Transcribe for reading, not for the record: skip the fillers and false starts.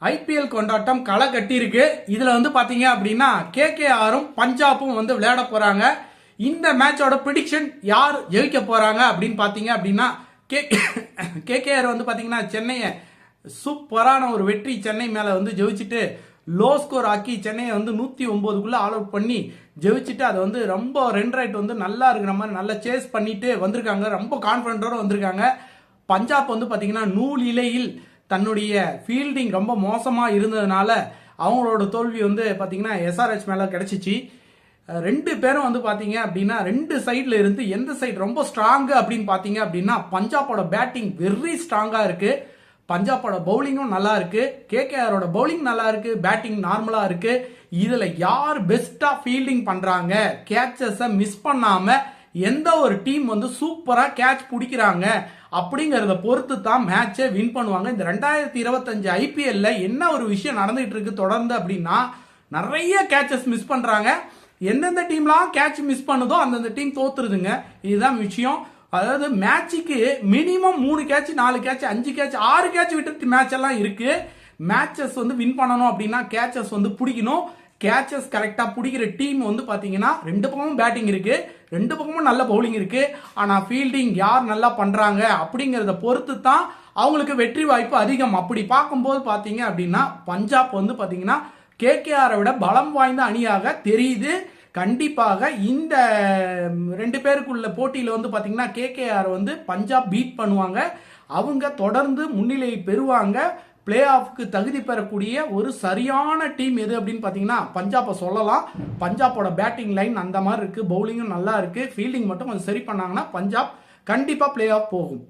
IPL கொண்டாட்டம் களை கட்டியிருக்கு. இதுல வந்து பாத்தீங்க அப்படின்னா கேகேஆரும் பஞ்சாபும் வந்து விளையாட போறாங்க. இந்த மேட்சோட ப்ரிடிக்ஷன் யார் ஜெயிக்க போறாங்க அப்படின்னு பாத்தீங்க அப்படின்னா கேகேஆர் வந்து பாத்தீங்கன்னா சென்னையை சூப்பரான ஒரு வெற்றி சென்னை மேல வந்து ஜெயிச்சுட்டு லோ ஸ்கோர் ஆக்கி சென்னையை வந்து 109க்குள்ள ஆல் அவுட் பண்ணி ஜெயிச்சுட்டு அதை வந்து ரொம்ப ரன் ரேட் வந்து நல்லா இருக்கிற மாதிரி நல்லா சேஸ் பண்ணிட்டு வந்திருக்காங்க. ரொம்ப கான்பிடண்டோட வந்திருக்காங்க. பஞ்சாப் வந்து பாத்தீங்கன்னா நூல் இலையில் தன்னுடைய ஃபீல்டிங் ரொம்ப மோசமா இருந்ததுனால அவங்களோட தோல்வி வந்து பாத்தீங்கன்னா எஸ்ஆர்ஹெச் மேல கிடைச்சிச்சு. ரெண்டு பேரும் வந்து பாத்தீங்க அப்படின்னா ரெண்டு சைட்ல இருந்து எந்த சைடு ரொம்ப ஸ்ட்ராங் அப்படின்னு பாத்தீங்க அப்படின்னா பஞ்சாபோட பேட்டிங் வெரி ஸ்ட்ராங்கா இருக்கு. பஞ்சாபோட பவுலிங்கும் நல்லா இருக்கு. கேகேஆரோட பவுலிங் நல்லா இருக்கு. பேட்டிங் நார்மலா இருக்கு. இதுல யார் பெஸ்டா ஃபீல்டிங் பண்றாங்க, கேட்சஸ மிஸ் பண்ணாம எந்த ஒரு டீம் வந்து சூப்பரா கேட்ச் பிடிக்கிறாங்க அப்படிங்கறத பொறுத்து தான் மேட்சை வின் பண்ணுவாங்க. இந்த 2025 ஐபிஎல்ல என்ன ஒரு விஷயம் நடந்துட்டு இருக்கு தொடர்ந்து அப்படின்னா நிறைய கேட்சஸ் மிஸ் பண்றாங்க. எந்தெந்த டீம்லாம் கேட்ச் மிஸ் பண்ணுதோ அந்தந்த டீம் தோத்துருதுங்க. இதுதான் விஷயம். அதாவது மேட்சுக்கு minimum 3 catch 4 catch 5 catch 6 catch விட்டு மேட்ச் எல்லாம் இருக்கு. மேட்சஸ் வந்து வின் பண்ணணும் அப்படின்னா கேட்சஸ் வந்து பிடிக்கணும். கேட்சஸ் கரெக்டா பிடிக்கிற டீம் வந்து பாத்தீங்கன்னா ரெண்டு பக்கமும் பேட்டிங் இருக்கு, ரெண்டு பக்கமும் நல்ல பவுலிங் இருக்கு. ஆனா ஃபீல்டிங் யார் நல்லா பண்றாங்க அப்படிங்கறத பொறுத்து தான் அவங்களுக்கு வெற்றி வாய்ப்பு அதிகம். அப்படி பார்க்கும்போது பாத்தீங்க அப்படின்னா பஞ்சாப் வந்து பாத்தீங்கன்னா கேகேஆரை விட பலம் வாய்ந்த அணியாக தெரியுது. கண்டிப்பாக இந்த ரெண்டு பேருக்குள்ள போட்டியில வந்து பாத்தீங்கன்னா கேகேஆர் வந்து பஞ்சாப் பீட் பண்ணுவாங்க. அவங்க தொடர்ந்து முன்னிலை பெறுவாங்க. பிளே ஆஃப்க்கு தகுதி பெறக்கூடிய ஒரு சரியான டீம் எது அப்படின்னு பாத்தீங்கன்னா பஞ்சாபை சொல்லலாம். பஞ்சாபோட பேட்டிங் லைன் அந்த மாதிரி இருக்கு, பவுலிங்கும் நல்லா இருக்கு. ஃபீல்டிங் மட்டும் கொஞ்சம் சரி பண்ணாங்கன்னா பஞ்சாப் கண்டிப்பா பிளே ஆஃப் போகும்.